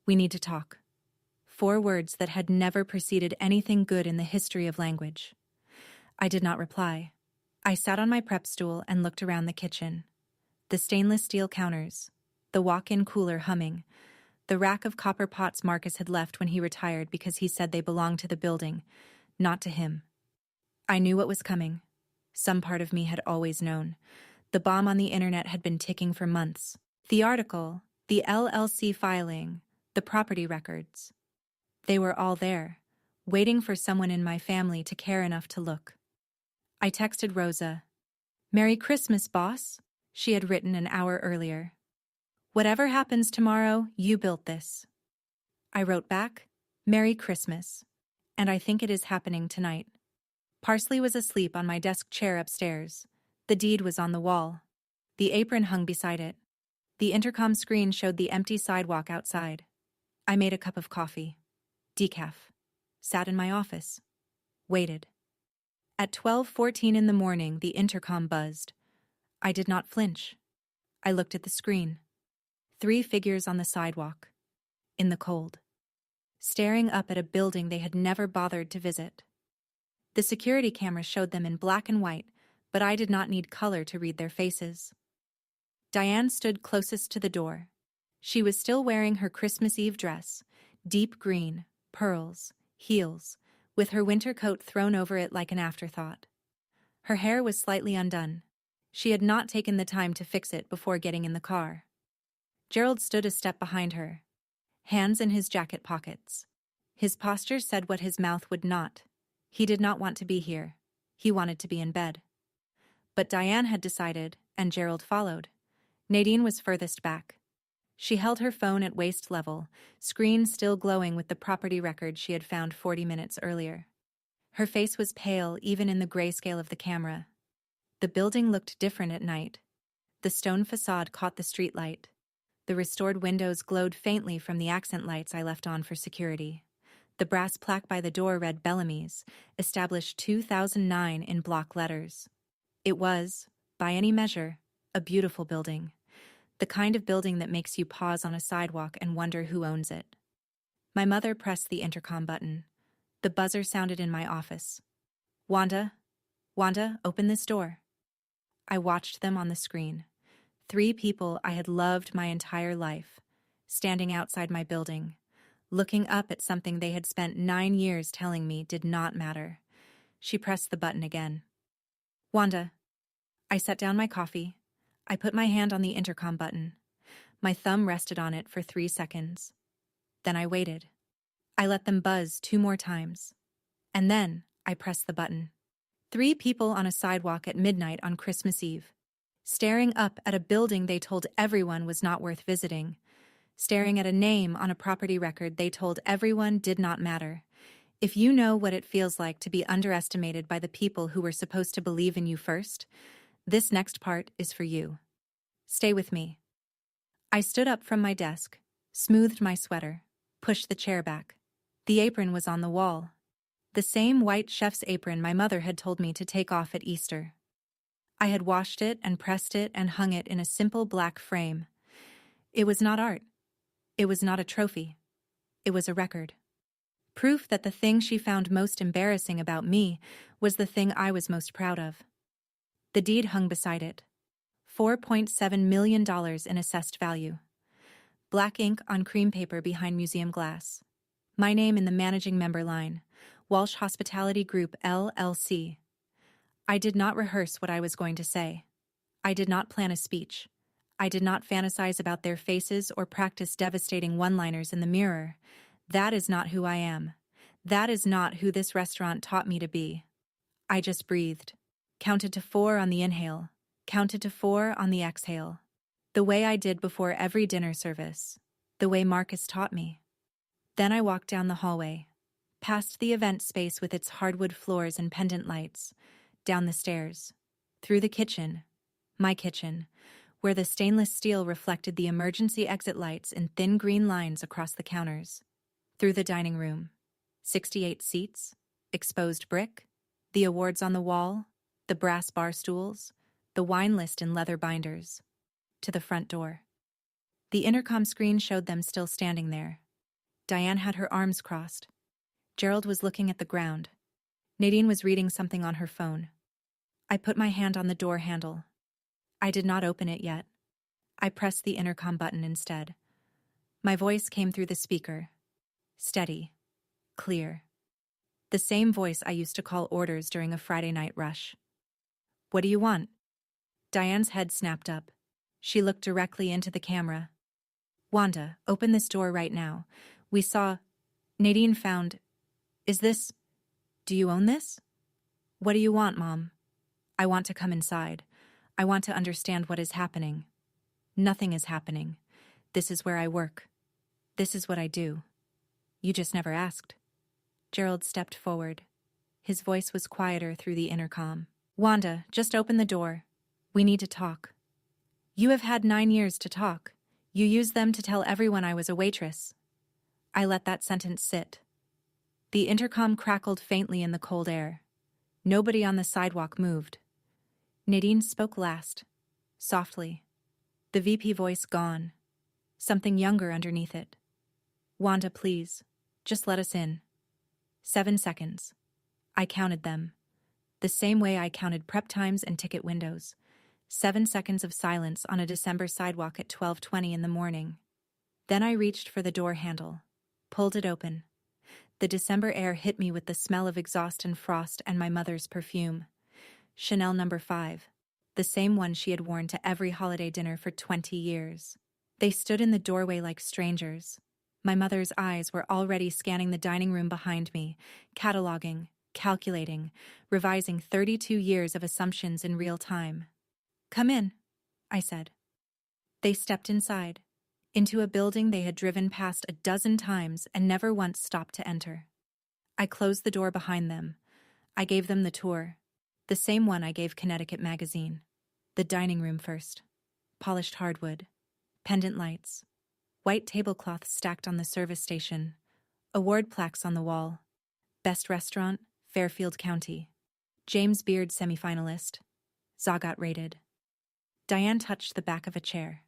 We need to talk. 4 words that had never preceded anything good in the history of language. I did not reply. I sat on my prep stool and looked around the kitchen. The stainless steel counters. The walk-in cooler humming. The rack of copper pots Marcus had left when he retired because he said they belonged to the building, not to him. I knew what was coming. Some part of me had always known. The bomb on the internet had been ticking for months. The article, the LLC filing, the property records. They were all there, waiting for someone in my family to care enough to look. I texted Rosa. Merry Christmas, boss, she had written an hour earlier. Whatever happens tomorrow, you built this. I wrote back, Merry Christmas, and I think it is happening tonight. Parsley was asleep on my desk chair upstairs. The deed was on the wall. The apron hung beside it. The intercom screen showed the empty sidewalk outside. I made a cup of coffee. Decaf. Sat in my office. Waited. At 12:14 in the morning, the intercom buzzed. I did not flinch. I looked at the screen. 3 figures on the sidewalk. In the cold. Staring up at a building they had never bothered to visit. The security camera showed them in black and white, but I did not need color to read their faces. Diane stood closest to the door. She was still wearing her Christmas Eve dress, deep green, pearls, heels, with her winter coat thrown over it like an afterthought. Her hair was slightly undone. She had not taken the time to fix it before getting in the car. Gerald stood a step behind her, hands in his jacket pockets. His posture said what his mouth would not. He did not want to be here. He wanted to be in bed. But Diane had decided, and Gerald followed. Nadine was furthest back. She held her phone at waist level, screen still glowing with the property record she had found 40 minutes earlier. Her face was pale even in the grayscale of the camera. The building looked different at night. The stone facade caught the streetlight. The restored windows glowed faintly from the accent lights I left on for security. The brass plaque by the door read Bellamy's, established 2009 in block letters. It was, by any measure, a beautiful building. The kind of building that makes you pause on a sidewalk and wonder who owns it. My mother pressed the intercom button. The buzzer sounded in my office. Wanda, open this door. I watched them on the screen. 3 people I had loved my entire life, standing outside my building, looking up at something they had spent 9 years telling me did not matter. She pressed the button again. Wanda. I set down my coffee. I put my hand on the intercom button. My thumb rested on it for 3 seconds. Then I waited. I let them buzz 2 more times. And then I pressed the button. 3 people on a sidewalk at midnight on Christmas Eve, staring up at a building they told everyone was not worth visiting, staring at a name on a property record they told everyone did not matter. If you know what it feels like to be underestimated by the people who were supposed to believe in you first, this next part is for you. Stay with me. I stood up from my desk, smoothed my sweater, pushed the chair back. The apron was on the wall. The same white chef's apron my mother had told me to take off at Easter. I had washed it and pressed it and hung it in a simple black frame. It was not art. It was not a trophy. It was a record. Proof that the thing she found most embarrassing about me was the thing I was most proud of. The deed hung beside it. $4.7 million in assessed value. Black ink on cream paper behind museum glass. My name in the managing member line. Walsh Hospitality Group, LLC. I did not rehearse what I was going to say. I did not plan a speech. I did not fantasize about their faces or practice devastating one-liners in the mirror. That is not who I am. That is not who this restaurant taught me to be. I just breathed. Counted to 4 on the inhale. Counted to 4 on the exhale. The way I did before every dinner service. The way Marcus taught me. Then I walked down the hallway. Past the event space with its hardwood floors and pendant lights. Down the stairs. Through the kitchen. My kitchen. Where the stainless steel reflected the emergency exit lights in thin green lines across the counters. Through the dining room. 68 seats. Exposed brick. The awards on the wall. The brass bar stools. The wine list in leather binders. To the front door. The intercom screen showed them still standing there. Diane had her arms crossed. Gerald was looking at the ground. Nadine was reading something on her phone. I put my hand on the door handle. I did not open it yet. I pressed the intercom button instead. My voice came through the speaker. Steady. Clear. The same voice I used to call orders during a Friday night rush. What do you want? Diane's head snapped up. She looked directly into the camera. Wanda, open this door right now. We saw... Nadine found... Is this... Do you own this? What do you want, Mom? I want to come inside. I want to understand what is happening. Nothing is happening. This is where I work. This is what I do. You just never asked. Gerald stepped forward. His voice was quieter through the intercom. Wanda, just open the door. We need to talk. You have had 9 years to talk. You used them to tell everyone I was a waitress. I let that sentence sit. The intercom crackled faintly in the cold air. Nobody on the sidewalk moved. Nadine spoke last, softly. The VP voice gone. Something younger underneath it. Wanda, please, just let us in. 7 seconds. I counted them. The same way I counted prep times and ticket windows. 7 seconds of silence on a December sidewalk at 12:20 in the morning. Then I reached for the door handle, pulled it open. The December air hit me with the smell of exhaust and frost and my mother's perfume. Chanel No. 5, the same one she had worn to every holiday dinner for 20 years. They stood in the doorway like strangers. My mother's eyes were already scanning the dining room behind me, cataloging, calculating, revising 32 years of assumptions in real time. Come in, I said. They stepped inside, into a building they had driven past a dozen times and never once stopped to enter. I closed the door behind them. I gave them the tour, the same one I gave Connecticut Magazine. The dining room first. Polished hardwood, pendant lights, white tablecloths stacked on the service station, award plaques on the wall. Best restaurant, Fairfield County. James Beard semifinalist. Zagat rated. Diane touched the back of a chair.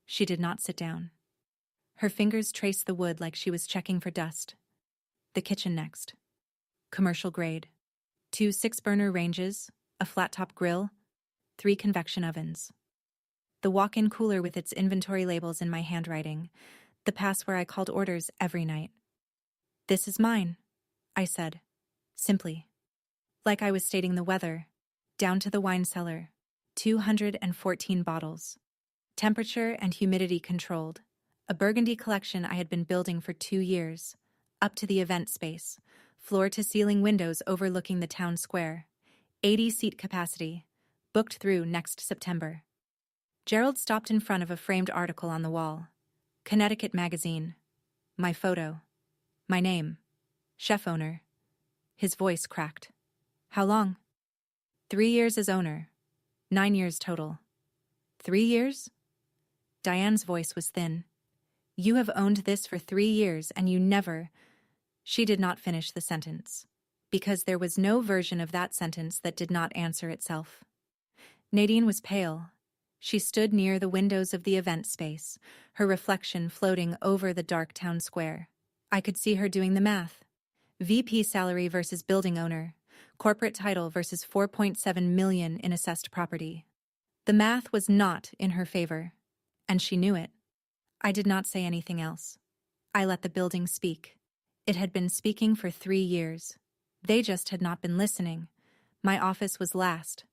She did not sit down. Her fingers traced the wood like she was checking for dust. The kitchen next. Commercial grade. 2 6-burner ranges, a flat-top grill, 3 convection ovens. The walk-in cooler with its inventory labels in my handwriting, the pass where I called orders every night. "This is mine," I said, simply, like I was stating the weather, down to the wine cellar, 214 bottles. Temperature and humidity controlled, a burgundy collection I had been building for 2 years, up to the event space, floor-to-ceiling windows overlooking the town square, 80-seat capacity, booked through next September. Gerald stopped in front of a framed article on the wall. Connecticut Magazine. My photo. My name. Chef owner. His voice cracked. How long? 3 years as owner. 9 years total. 3 years? Diane's voice was thin. You have owned this for 3 years and you never... She did not finish the sentence, because there was no version of that sentence that did not answer itself. Nadine was pale. She stood near the windows of the event space, her reflection floating over the dark town square. I could see her doing the math. VP salary versus building owner, corporate title versus 4.7 million in assessed property. The math was not in her favor, and she knew it. I did not say anything else. I let the building speak. It had been speaking for 3 years. They just had not been listening. My office was last.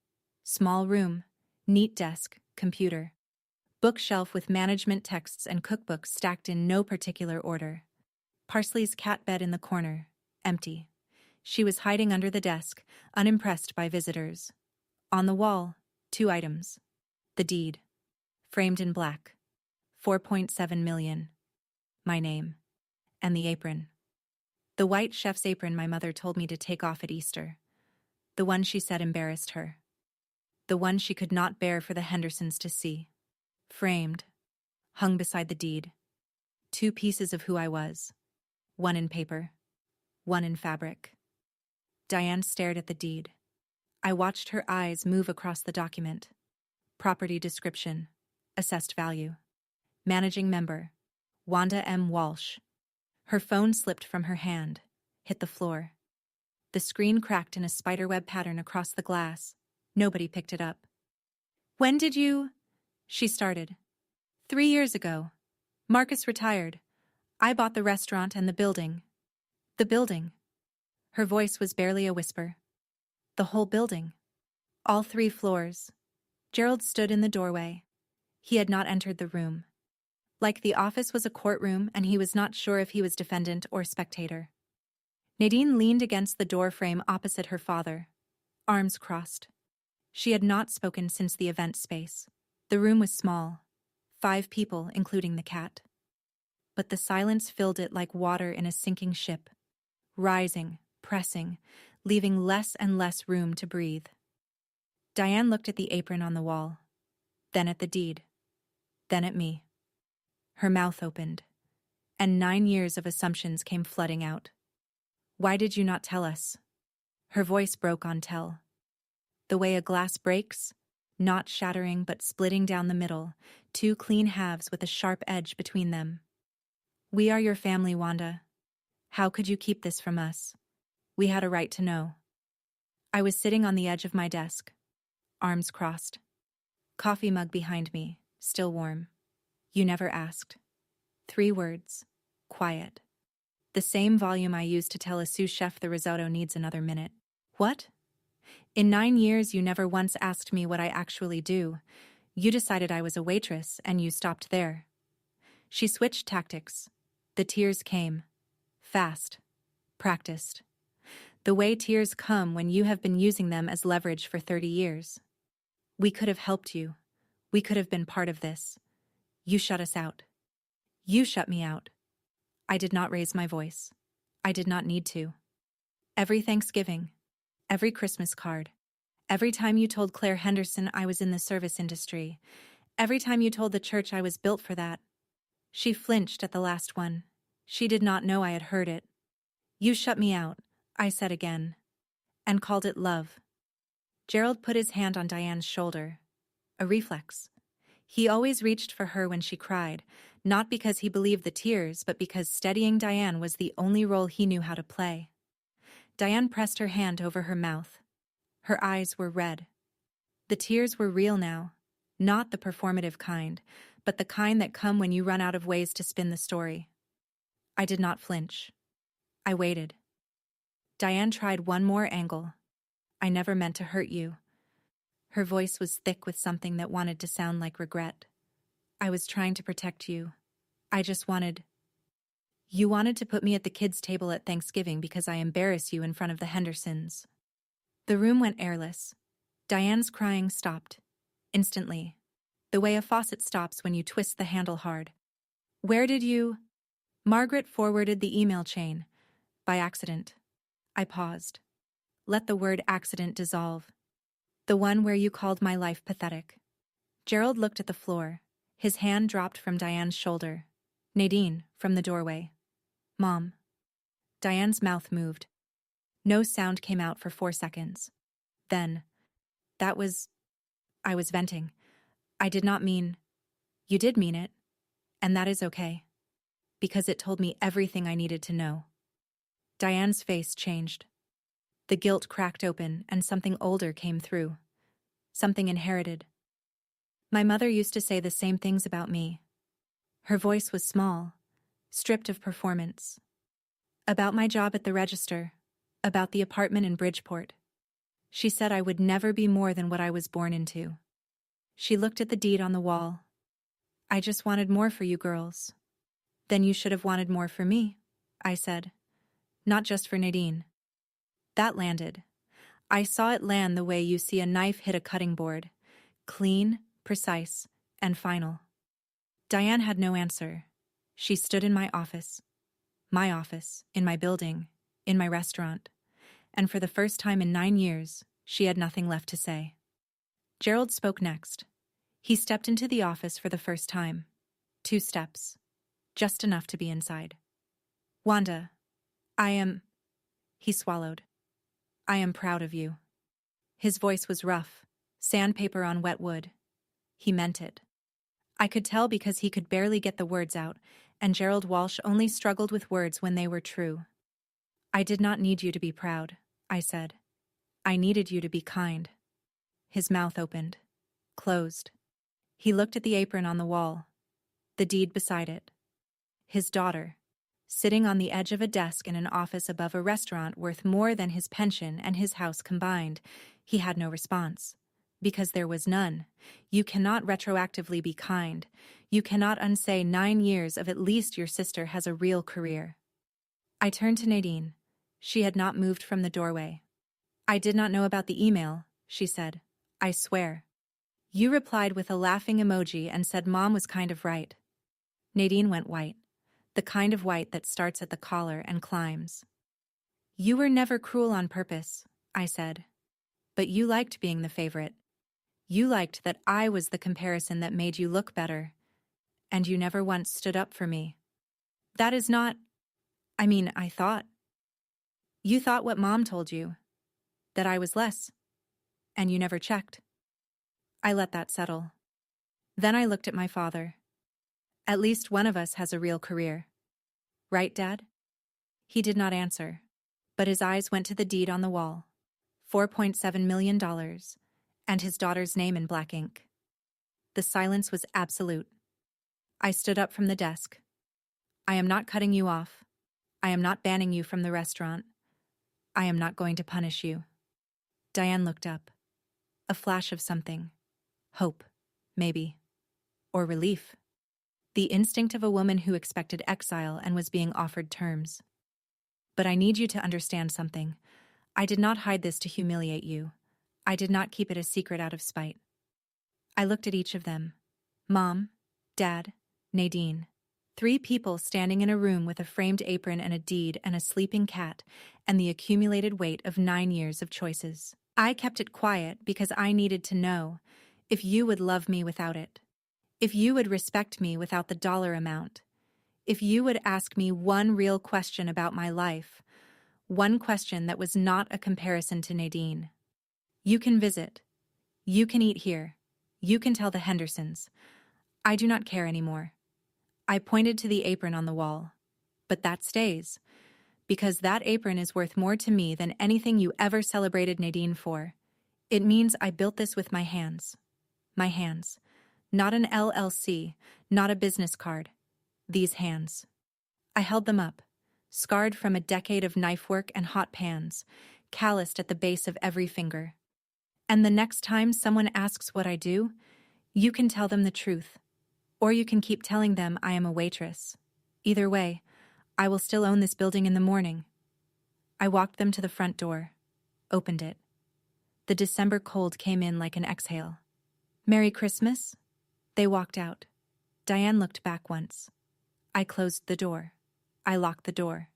Small room, neat desk, computer. Bookshelf with management texts and cookbooks stacked in no particular order. Parsley's cat bed in the corner, empty. She was hiding under the desk, unimpressed by visitors. On the wall, 2 items. The deed, framed in black. 4.7 million. My name. And the apron. The white chef's apron my mother told me to take off at Easter. The one she said embarrassed her. The one she could not bear for the Hendersons to see. Framed. Hung beside the deed. 2 pieces of who I was. One in paper. One in fabric. Diane stared at the deed. I watched her eyes move across the document. Property description. Assessed value. Managing member. Wanda M. Walsh. Her phone slipped from her hand, hit the floor. The screen cracked in a spiderweb pattern across the glass. Nobody picked it up. When did you... She started. 3 years ago. Marcus retired. I bought the restaurant and the building. The building. Her voice was barely a whisper. The whole building. All 3 floors. Gerald stood in the doorway. He had not entered the room. Like the office was a courtroom and he was not sure if he was defendant or spectator. Nadine leaned against the door frame opposite her father, arms crossed. She had not spoken since the event space. The room was small, 5 people, including the cat. But the silence filled it like water in a sinking ship, rising, pressing, leaving less and less room to breathe. Diane looked at the apron on the wall, then at the deed, then at me. Her mouth opened, and 9 years of assumptions came flooding out. Why did you not tell us? Her voice broke on tell. The way a glass breaks, not shattering but splitting down the middle, 2 clean halves with a sharp edge between them. We are your family, Wanda. How could you keep this from us? We had a right to know. I was sitting on the edge of my desk, arms crossed. Coffee mug behind me, still warm. You never asked. 3 words. Quiet. The same volume I used to tell a sous chef the risotto needs another minute. What? In 9 years, you never once asked me what I actually do. You decided I was a waitress, and you stopped there. She switched tactics. The tears came. Fast. Practiced. The way tears come when you have been using them as leverage for 30 years. We could have helped you. We could have been part of this. You shut us out. You shut me out. I did not raise my voice. I did not need to. Every Thanksgiving, every Christmas card, every time you told Claire Henderson I was in the service industry, every time you told the church I was built for that. She flinched at the last one. She did not know I had heard it. You shut me out, I said again, and called it love. Gerald put his hand on Diane's shoulder. A reflex. He always reached for her when she cried, not because he believed the tears, but because steadying Diane was the only role he knew how to play. Diane pressed her hand over her mouth. Her eyes were red. The tears were real now, not the performative kind, but the kind that come when you run out of ways to spin the story. I did not flinch. I waited. Diane tried one more angle. I never meant to hurt you. Her voice was thick with something that wanted to sound like regret. I was trying to protect you. I just wanted... You wanted to put me at the kids' table at Thanksgiving because I embarrass you in front of the Hendersons. The room went airless. Diane's crying stopped. Instantly. The way a faucet stops when you twist the handle hard. Where did you... Margaret forwarded the email chain. By accident. I paused. Let the word accident dissolve. The one where you called my life pathetic. Gerald looked at the floor. His hand dropped from Diane's shoulder. Nadine, from the doorway. Mom. Diane's mouth moved. No sound came out for 4 seconds. Then, I was venting. I did not mean... You did mean it. And that is okay. Because it told me everything I needed to know. Diane's face changed. The guilt cracked open and something older came through. Something inherited. My mother used to say the same things about me. Her voice was small, stripped of performance. About my job at the register, about the apartment in Bridgeport. She said I would never be more than what I was born into. She looked at the deed on the wall. I just wanted more for you girls. Then you should have wanted more for me, I said. Not just for Nadine. That landed. I saw it land the way you see a knife hit a cutting board. Clean, precise, and final. Diane had no answer. She stood in my office, in my building, in my restaurant, and for the first time in 9 years, she had nothing left to say. Gerald spoke next. He stepped into the office for the first time. 2 steps. Just enough to be inside. Wanda, he swallowed. I am proud of you. His voice was rough, sandpaper on wet wood. He meant it. I could tell because he could barely get the words out, and Gerald Walsh only struggled with words when they were true. I did not need you to be proud, I said. I needed you to be kind. His mouth opened, closed. He looked at the apron on the wall, the deed beside it. His daughter, sitting on the edge of a desk in an office above a restaurant worth more than his pension and his house combined. He had no response. Because there was none. You cannot retroactively be kind. You cannot unsay 9 years of at least your sister has a real career. I turned to Nadine. She had not moved from the doorway. I did not know about the email, she said. I swear. You replied with a laughing emoji and said Mom was kind of right. Nadine went white. The kind of white that starts at the collar and climbs. You were never cruel on purpose, I said. But you liked being the favorite. You liked that I was the comparison that made you look better. And you never once stood up for me. That is not... I thought. You thought what Mom told you. That I was less. And you never checked. I let that settle. Then I looked at my father. At least one of us has a real career. Right, Dad? He did not answer, but his eyes went to the deed on the wall. $4.7 million, and his daughter's name in black ink. The silence was absolute. I stood up from the desk. I am not cutting you off. I am not banning you from the restaurant. I am not going to punish you. Diane looked up. A flash of something. Hope, maybe. Or relief. The instinct of a woman who expected exile and was being offered terms. But I need you to understand something. I did not hide this to humiliate you. I did not keep it a secret out of spite. I looked at each of them. Mom, Dad, Nadine. 3 people standing in a room with a framed apron and a deed and a sleeping cat and the accumulated weight of 9 years of choices. I kept it quiet because I needed to know if you would love me without it. If you would respect me without the dollar amount. If you would ask me one real question about my life. One question that was not a comparison to Nadine. You can visit. You can eat here. You can tell the Hendersons. I do not care anymore. I pointed to the apron on the wall. But that stays. Because that apron is worth more to me than anything you ever celebrated Nadine for. It means I built this with my hands. My hands. Not an LLC, not a business card. These hands. I held them up. scarred from a decade of knife work and hot pans, calloused at the base of every finger. And the next time someone asks what I do, you can tell them the truth, or you can keep telling them I am a waitress. Either way, I will still own this building in the morning. I walked them to the front door, opened it. The December cold came in like an exhale. "Merry Christmas?" They walked out. Diane looked back once. I closed the door. I locked the door,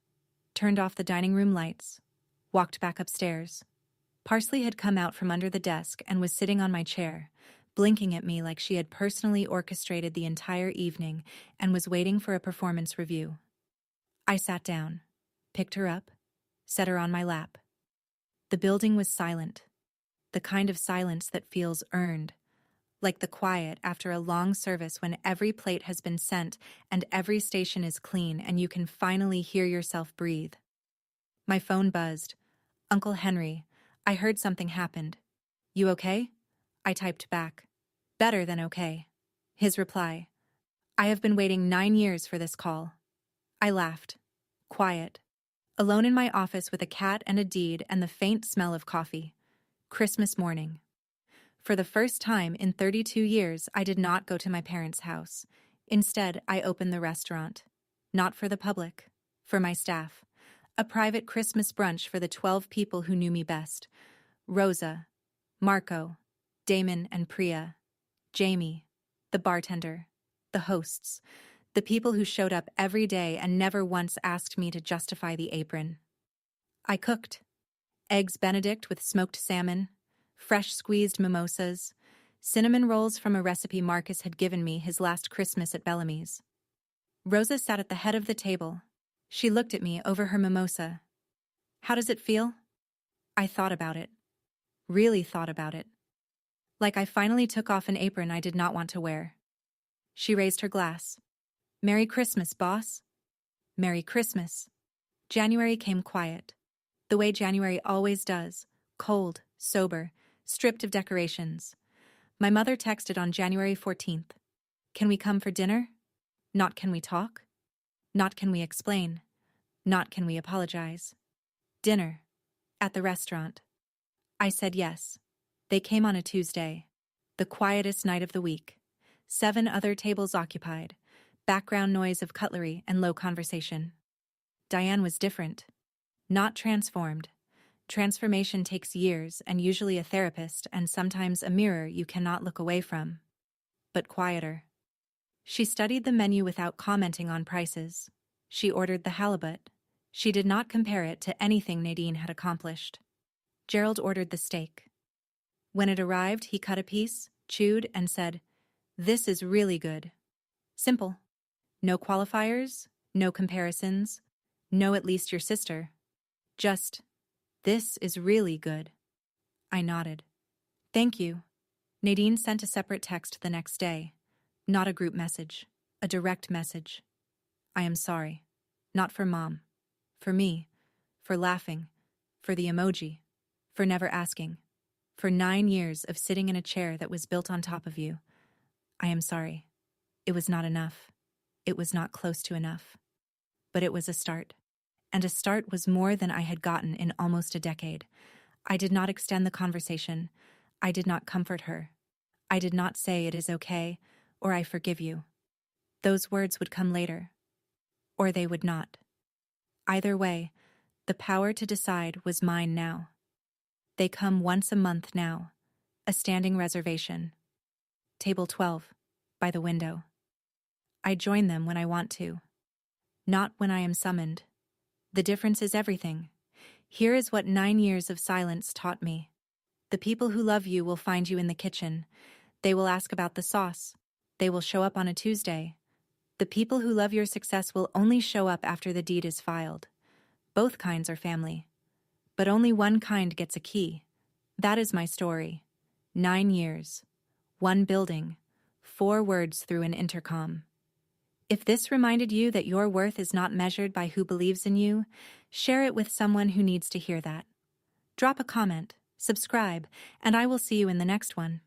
turned off the dining room lights, walked back upstairs. Parsley had come out from under the desk and was sitting on my chair, blinking at me like she had personally orchestrated the entire evening and was waiting for a performance review. I sat down, picked her up, set her on my lap. The building was silent, the kind of silence that feels earned, like the quiet after a long service when every plate has been sent and every station is clean and you can finally hear yourself breathe. My phone buzzed. "Uncle Henry, I heard something happened. You okay?" I typed back. "Better than okay." His reply: "I have been waiting 9 years for this call." I laughed. Quiet. Alone in my office with a cat and a deed and the faint smell of coffee. Christmas morning. For the first time in 32 years, I did not go to my parents' house. Instead, I opened the restaurant. Not for the public, for my staff. A private Christmas brunch for the 12 people who knew me best. Rosa, Marco, Damon and Priya, Jamie, the bartender, the hosts, the people who showed up every day and never once asked me to justify the apron. I cooked. Eggs Benedict with smoked salmon, fresh squeezed mimosas, cinnamon rolls from a recipe Marcus had given me his last Christmas at Bellamy's. Rosa sat at the head of the table. She looked at me over her mimosa. "How does it feel?" I thought about it. Really thought about it. Like I finally took off an apron I did not want to wear. She raised her glass. "Merry Christmas, boss." "Merry Christmas." January came quiet. The way January always does. Cold, sober, stripped of decorations. My mother texted on January 14th. "Can we come for dinner? Not can we talk? Not can we explain? Not can we apologize? Dinner. At the restaurant." I said yes. They came on a Tuesday. The quietest night of the week. 7 other tables occupied. Background noise of cutlery and low conversation. Diane was different. Not transformed. Transformation takes years and usually a therapist and sometimes a mirror you cannot look away from. But quieter. She studied the menu without commenting on prices. She ordered the halibut. She did not compare it to anything Nadine had accomplished. Gerald ordered the steak. When it arrived, he cut a piece, chewed, and said, "This is really good." Simple. No qualifiers, no comparisons, no at least your sister. Just, "This is really good." I nodded. "Thank you." Nadine sent a separate text the next day. Not a group message, a direct message. "I am sorry. Not for Mom. For me. For laughing. For the emoji. For never asking. For 9 years of sitting in a chair that was built on top of you. I am sorry. It was not enough. It was not close to enough. But it was a start. And a start was more than I had gotten in almost a decade. I did not extend the conversation. I did not comfort her. I did not say it is okay, or I forgive you. Those words would come later. Or they would not. Either way, the power to decide was mine now. They come once a month now. A standing reservation. Table 12, by the window. I join them when I want to. Not when I am summoned. The difference is everything. Here is what 9 years of silence taught me. The people who love you will find you in the kitchen. They will ask about the sauce. They will show up on a Tuesday. The people who love your success will only show up after the deed is filed. Both kinds are family. But only one kind gets a key. That is my story. 9 years. 1 building. 4 words through an intercom. If this reminded you that your worth is not measured by who believes in you, share it with someone who needs to hear that. Drop a comment, subscribe, and I will see you in the next one.